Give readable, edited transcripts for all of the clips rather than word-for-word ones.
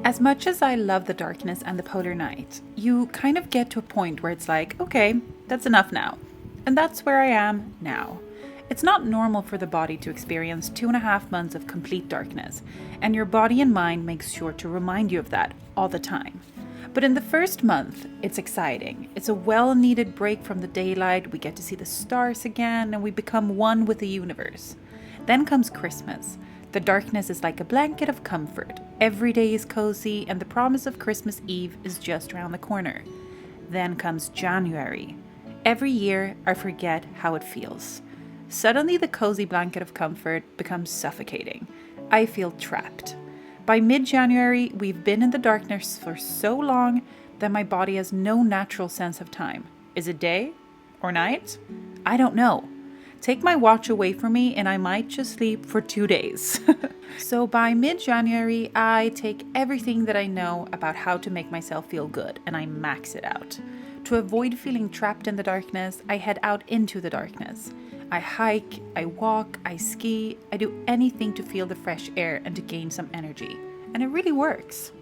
As much as I love the darkness and the polar night, you kind of get to a point where it's like, okay, that's enough now. And that's where I am now. It's not normal for the body to experience 2.5 months of complete darkness, and your body and mind makes sure to remind you of that all the time. But in the first month, it's exciting. It's a well-needed break from the daylight, we get to see the stars again, and we become one with the universe. Then comes Christmas. The darkness is like a blanket of comfort. Every day is cozy, and the promise of Christmas Eve is just around the corner. Then comes January. Every year, I forget how it feels. Suddenly, the cozy blanket of comfort becomes suffocating. I feel trapped. By mid-January, we've been in the darkness for so long that my body has no natural sense of time. Is it day or night? I don't know. Take my watch away from me and I might just sleep for 2 days. So by mid-January, I take everything that I know about how to make myself feel good and I max it out. To avoid feeling trapped in the darkness, I head out into the darkness. I hike, I walk, I ski, I do anything to feel the fresh air and to gain some energy. And it really works.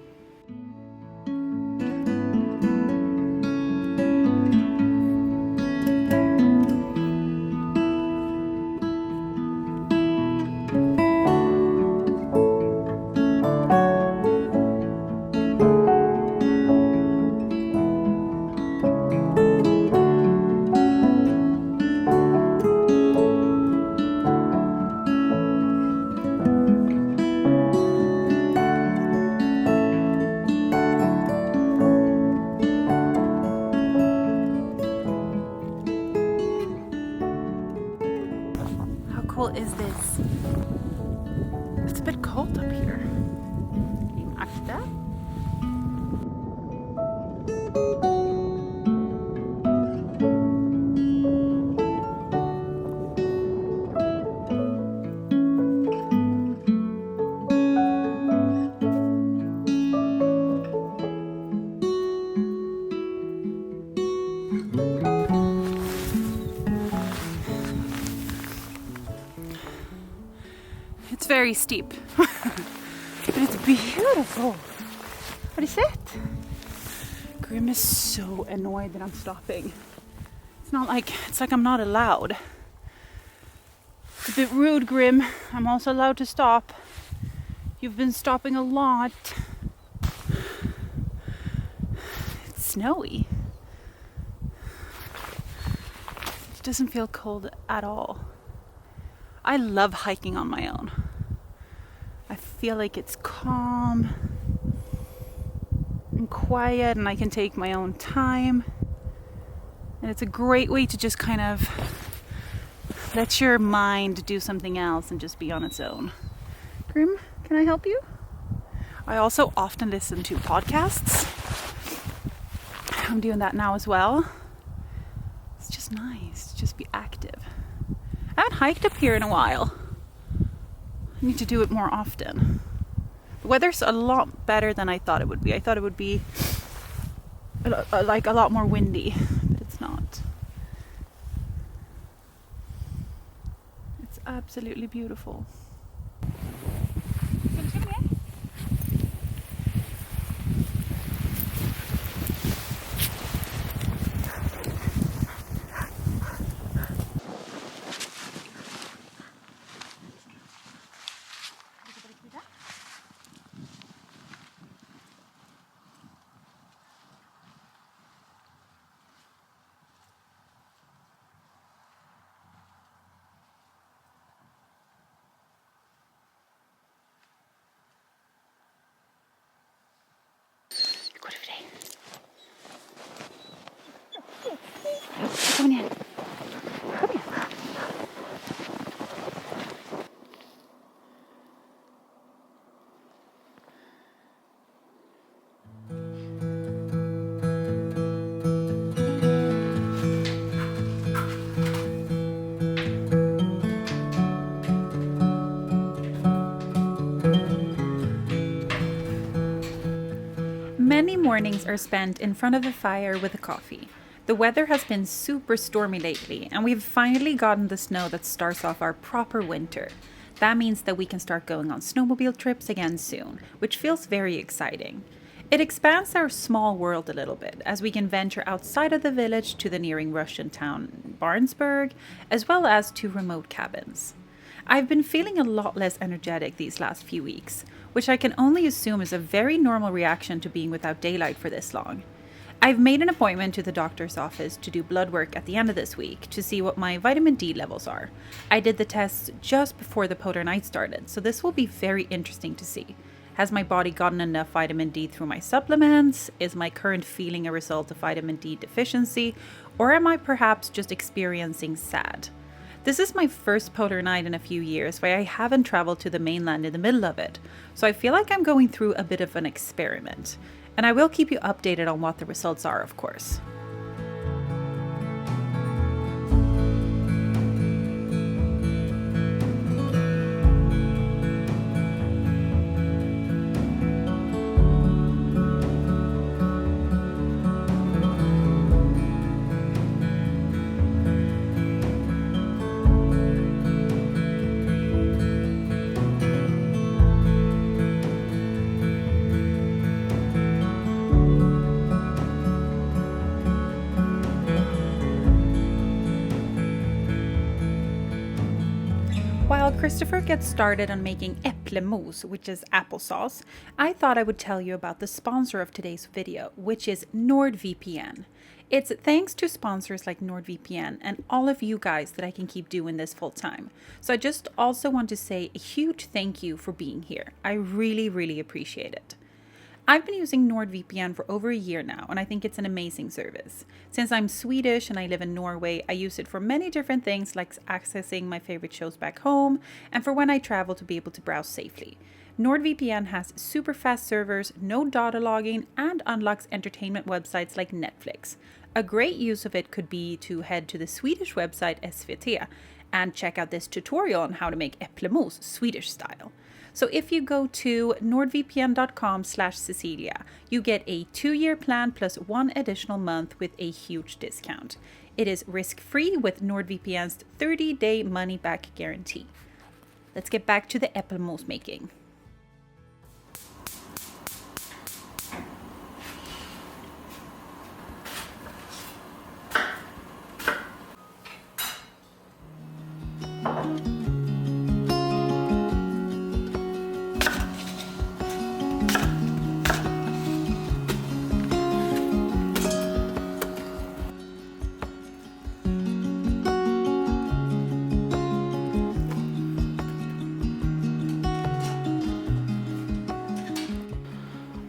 Cold is this? It's a bit cold up here. Can you match that? It's very steep, but it's beautiful. What is it? Grim is so annoyed that I'm stopping. It's like I'm not allowed. It's a bit rude, Grim. I'm also allowed to stop. You've been stopping a lot. It's snowy. It doesn't feel cold at all. I love hiking on my own. I feel like it's calm and quiet and I can take my own time. And it's a great way to just kind of let your mind do something else and just be on its own. Grim, can I help you? I also often listen to podcasts. I'm doing that now as well. It's just nice to just be active. I haven't hiked up here in a while. I need to do it more often. The weather's a lot better than I thought it would be. I thought it would be like a lot more windy, but it's not. It's absolutely beautiful. Kom igen. Kom igen. Many mornings are spent in front of the fire with a coffee. The weather has been super stormy lately, and we've finally gotten the snow that starts off our proper winter. That means that we can start going on snowmobile trips again soon, which feels very exciting. It expands our small world a little bit, as we can venture outside of the village to the nearing Russian town Barnsburg, as well as to remote cabins. I've been feeling a lot less energetic these last few weeks, which I can only assume is a very normal reaction to being without daylight for this long. I've made an appointment to the doctor's office to do blood work at the end of this week to see what my vitamin D levels are. I did the tests just before the polar night started, so this will be very interesting to see. Has my body gotten enough vitamin D through my supplements? Is my current feeling a result of vitamin D deficiency? Or am I perhaps just experiencing SAD? This is my first polar night in a few years where I haven't traveled to the mainland in the middle of it, so I feel like I'm going through a bit of an experiment. And I will keep you updated on what the results are, of course. While Christopher gets started on making applesauce, which is applesauce, I thought I would tell you about the sponsor of today's video, which is NordVPN. It's thanks to sponsors like NordVPN and all of you guys that I can keep doing this full time. So I just also want to say a huge thank you for being here. I really appreciate it. I've been using NordVPN for over a year now, and I think it's an amazing service. Since I'm Swedish and I live in Norway, I use it for many different things like accessing my favorite shows back home and for when I travel to be able to browse safely. NordVPN has super fast servers, no data logging, and unlocks entertainment websites like Netflix. A great use of it could be to head to the Swedish website SVT and check out this tutorial on how to make äppelmos Swedish style. So if you go to nordvpn.com/Cecilia, you get a 2-year plan plus 1 additional month with a huge discount. It is risk-free with NordVPN's 30-day money-back guarantee. Let's get back to the äppelmos making.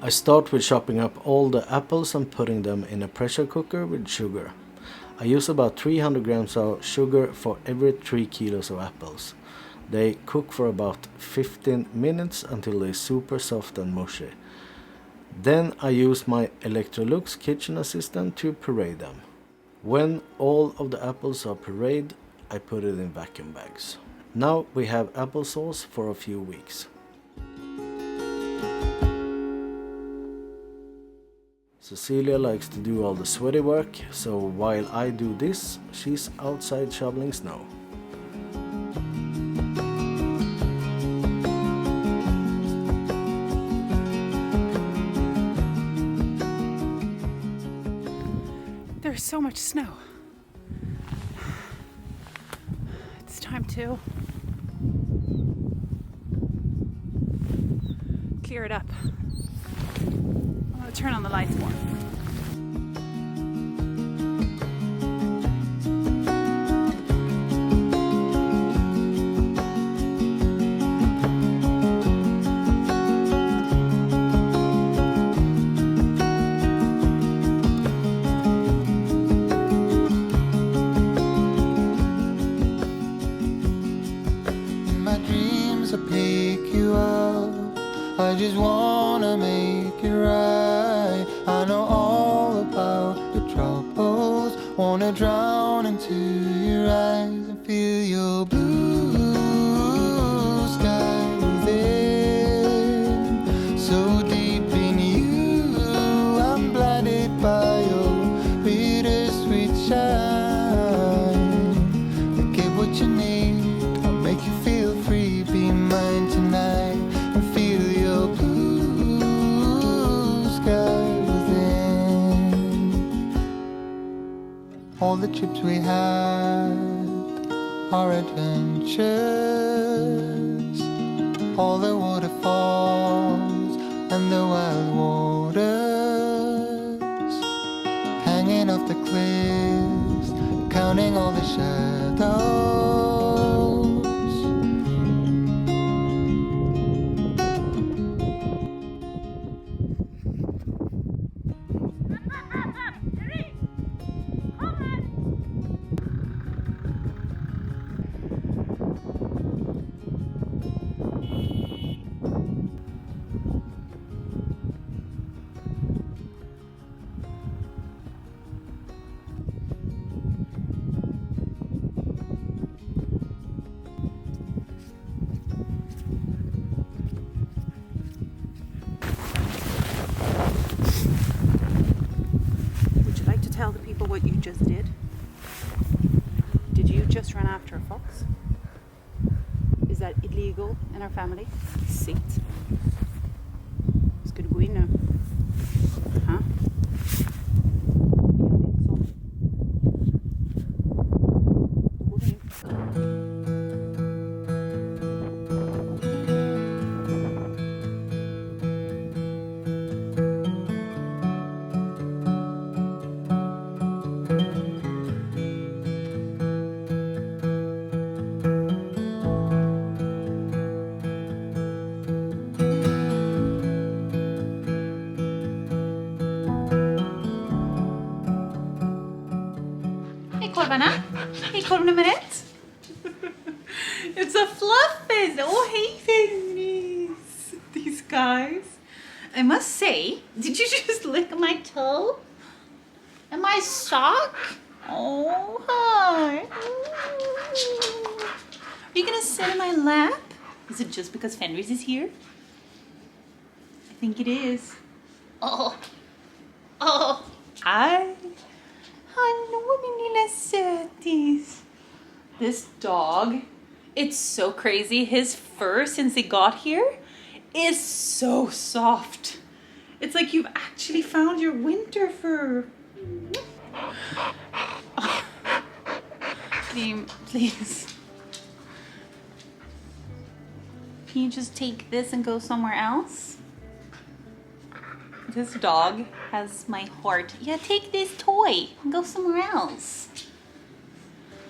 I start with chopping up all the apples and putting them in a pressure cooker with sugar. I use about 300 grams of sugar for every 3 kilos of apples. They cook for about 15 minutes until they're super soft and mushy. Then I use my Electrolux kitchen assistant to puree them. When all of the apples are pureed, I put it in vacuum bags. Now we have applesauce for a few weeks. Cecilia likes to do all the sweaty work, so while I do this, she's outside shoveling snow. There's so much snow. It's time to clear it up. I'm gonna turn on the lights more. My dreams will pick you up. I just wanna make it right. I know all about your troubles. Wanna drown into your eyes and feel your blue sky within. So deep in you, I'm blinded by your bittersweet shine. Get what you need, I'll make you feel free. hardships we had, our adventures, all the waterfalls and the wild waters, hanging off the cliffs, counting all the shadows. Tell the people what you just did. Did you just run after a fox? Is that illegal in our family? Sitt. Ska du gå in nu? Huh? Korvarna. Hej korv nummer 1. It's a fluffis. Oh, hey Fenris. These guys. I must say, did you just lick my toe? And my sock? Oh, hi. Are you gonna sit in my lap? Is it just because Fenris is here? I think it is. Oh. Oh. Hi. Hallå min lilla sötis. This dog, it's so crazy. His fur since he got here is so soft. It's like you've actually found your winter fur. Oh. Please. Can you just take this and go somewhere else? This dog has my heart. Yeah, take this toy and go somewhere else.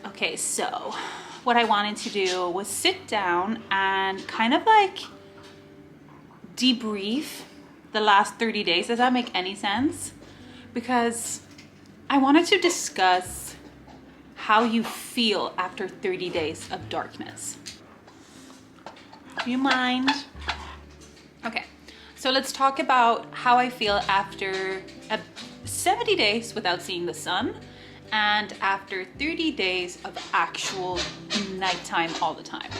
Okay, so what I wanted to do was sit down and kind of like debrief the last 30 days. Does that make any sense? Because I wanted to discuss how you feel after 30 days of darkness. Do you mind? Okay. So let's talk about how I feel after 70 days without seeing the sun and after 30 days of actual nighttime all the time.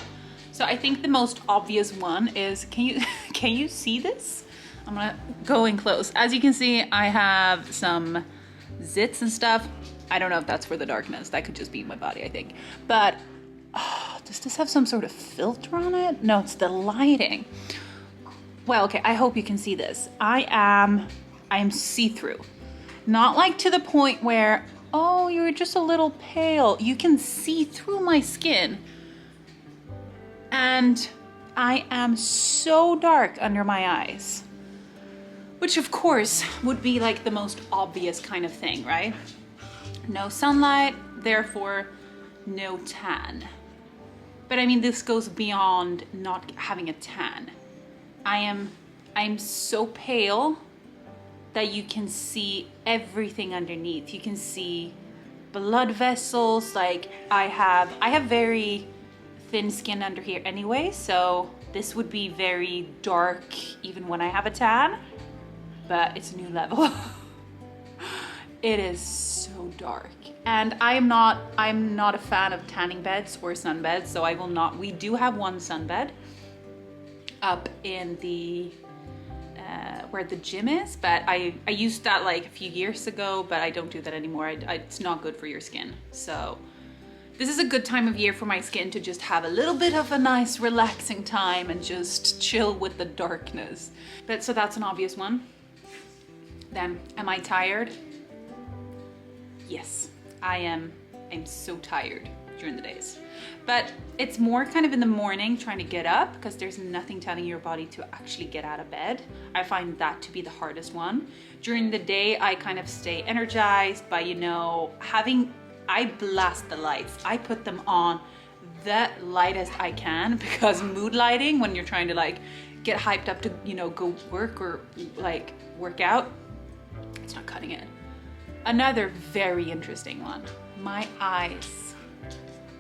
So I think the most obvious one is, can you see this? I'm gonna go in close. As you can see, I have some zits and stuff. I don't know if that's for the darkness. That could just be my body, I think. But does this have some sort of filter on it? No, it's the lighting. Well, okay, I hope you can see this. I am see-through. Not like to the point where, oh, you're just a little pale. You can see through my skin. And I am so dark under my eyes. Which of course would be like the most obvious kind of thing, right? No sunlight, therefore no tan. But I mean, this goes beyond not having a tan. I'm so pale that you can see everything underneath. You can see blood vessels. Like I have very thin skin under here anyway, so this would be very dark even when I have a tan, but it's a new level. It is so dark. And I'm not a fan of tanning beds or sunbeds, so I will not. We do have one sunbed up in the where the gym is, but I used that like a few years ago, but I don't do that anymore. It's not good for your skin. So this is a good time of year for my skin to just have a little bit of a nice relaxing time and just chill with the darkness. But so that's an obvious one. Then, am I tired? Yes, I'm so tired during the days. But it's more kind of in the morning trying to get up, because there's nothing telling your body to actually get out of bed. I find that to be the hardest one. During the day, I kind of stay energized by, I blast the lights. I put them on the lightest I can, because mood lighting, when you're trying to like get hyped up to, go work or like work out, it's not cutting it. Another very interesting one. My eyes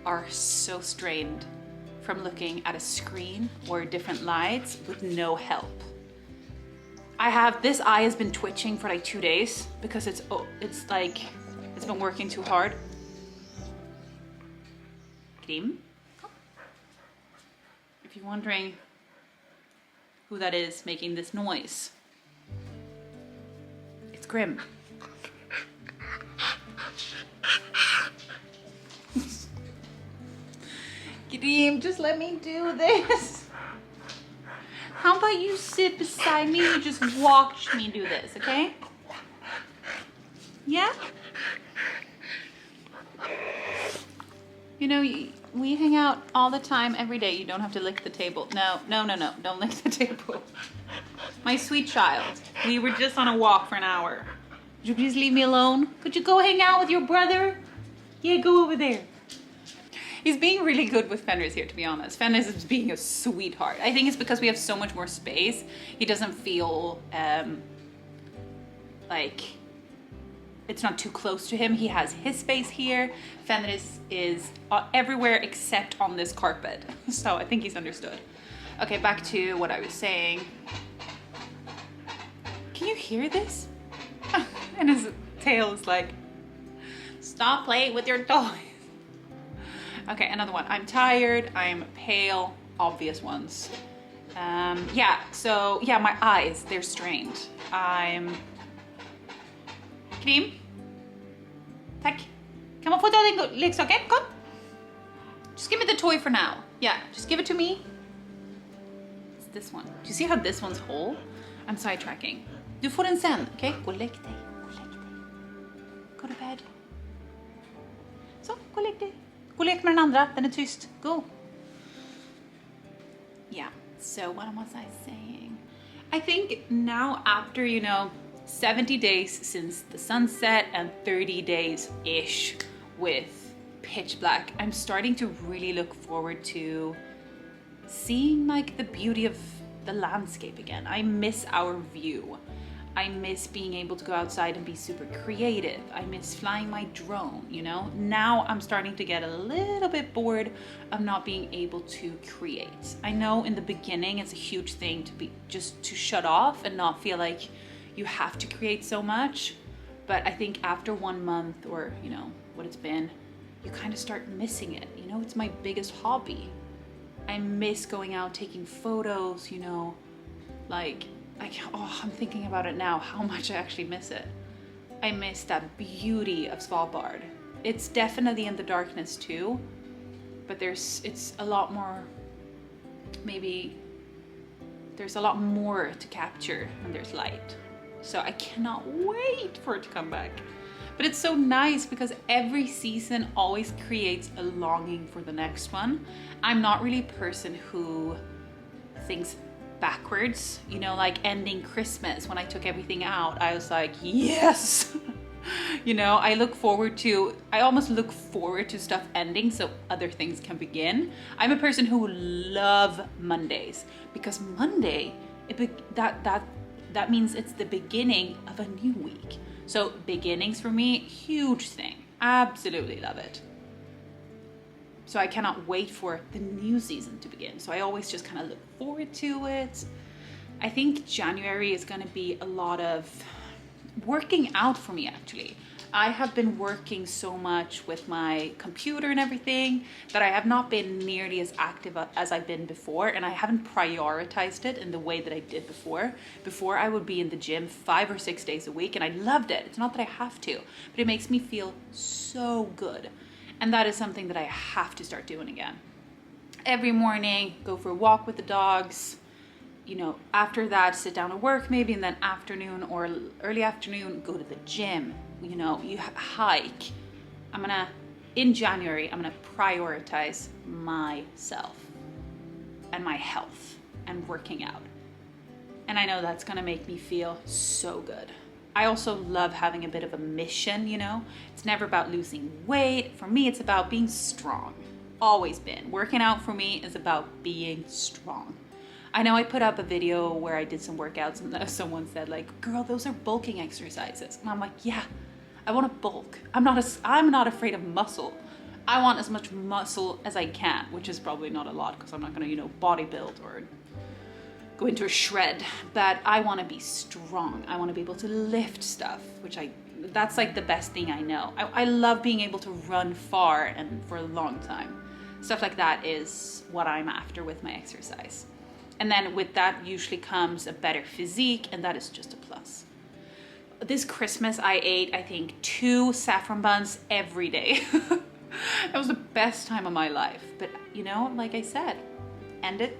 are so strained from looking at a screen or different lights with no help. This eye has been twitching for like 2 days because it's been working too hard. Grim? If you're wondering who that is making this noise, it's Grim. Grim, just let me do this. How about you sit beside me and just watch me do this, okay? Yeah? We hang out all the time, every day. You don't have to lick the table. No, don't lick the table. My sweet child, we were just on a walk for an hour. Would you please leave me alone? Could you go hang out with your brother? Yeah, go over there. He's being really good with Fenris here, to be honest. Fenris is being a sweetheart. I think it's because we have so much more space. He doesn't feel like it's not too close to him. He has his space here. Fenris is everywhere except on this carpet. So I think he's understood. Okay, back to what I was saying. Can you hear this? And his tail is like, stop playing with your toys. Okay, another one. I'm tired, I'm pale, obvious ones. My eyes, they're strained. Krim? Tack. Kan man få ta din leksaken? Kom. Just give me the toy for now. Yeah, just give it to me. It's this one. Do you see how this one's whole? I'm sidetracking. Du får den sen, okay? Gå och lägg dig. Go to bed. Så, gå och lägg dig. Gå och lek med den andra, den är tyst. Go. Yeah, so what was I saying? I think now after, 70 days since the sunset and 30 days-ish with pitch black, I'm starting to really look forward to seeing like the beauty of the landscape again. I miss our view. I miss being able to go outside and be super creative. I miss flying my drone, Now I'm starting to get a little bit bored of not being able to create. I know in the beginning it's a huge thing to shut off and not feel like you have to create so much. But I think after 1 month or, what it's been, you kind of start missing it. It's my biggest hobby. I miss going out, taking photos, I'm thinking about it now, how much I actually miss it. I miss that beauty of Svalbard. It's definitely in the darkness too, but it's a lot more, maybe there's a lot more to capture when there's light. So I cannot wait for it to come back. But it's so nice because every season always creates a longing for the next one. I'm not really a person who thinks backwards, like ending Christmas when I took everything out. I was like, yes. I almost look forward to stuff ending so other things can begin. I'm a person who love Mondays because Monday, that means it's the beginning of a new week. So beginnings for me, huge thing. Absolutely love it. So I cannot wait for the new season to begin. So I always just kind of look forward to it. I think January is going to be a lot of working out for me, actually. I have been working so much with my computer and everything that I have not been nearly as active as I've been before, and I haven't prioritized it in the way that I did before. Before, I would be in the gym 5 or 6 days a week, and I loved it. It's not that I have to, but it makes me feel so good. And that is something that I have to start doing again. Every morning, go for a walk with the dogs. After that, sit down at work maybe, and then afternoon or early afternoon, go to the gym. You hike. in January, I'm gonna prioritize myself and my health and working out. And I know that's gonna make me feel so good. I also love having a bit of a mission, you know? It's never about losing weight. For me, it's about being strong. Always been. Working out for me is about being strong. I know I put up a video where I did some workouts and someone said like, girl, those are bulking exercises. And I'm like, yeah, I want to bulk. I'm not afraid of muscle. I want as much muscle as I can, which is probably not a lot because I'm not gonna, bodybuild or go into a shred, but I want to be strong. I want to be able to lift stuff, that's like the best thing I know. I love being able to run far and for a long time. Stuff like that is what I'm after with my exercise. And then with that usually comes a better physique, and that is just a plus. This Christmas I ate, I think, 2 saffron buns every day. That was the best time of my life. But like I said, end it,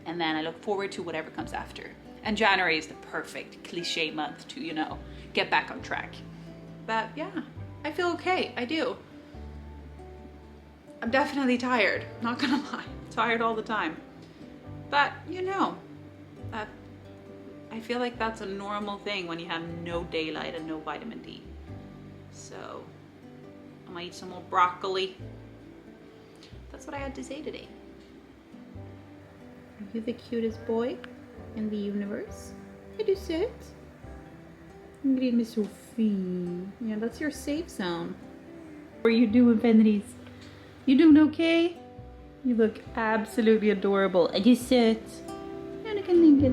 and then I look forward to whatever comes after. And January is the perfect cliche month to, get back on track. But yeah, I feel okay, I do. I'm definitely tired, not gonna lie. Tired all the time. But I feel like that's a normal thing when you have no daylight and no vitamin D. So I'm gonna eat some more broccoli. That's what I had to say today. Are you the cutest boy in the universe? Är du söt? Ingrid med Sophie. Yeah, that's your safe zone. What are you doing, Fenris? You doing okay? You look absolutely adorable. Är du söt? Ja, du kan ligga.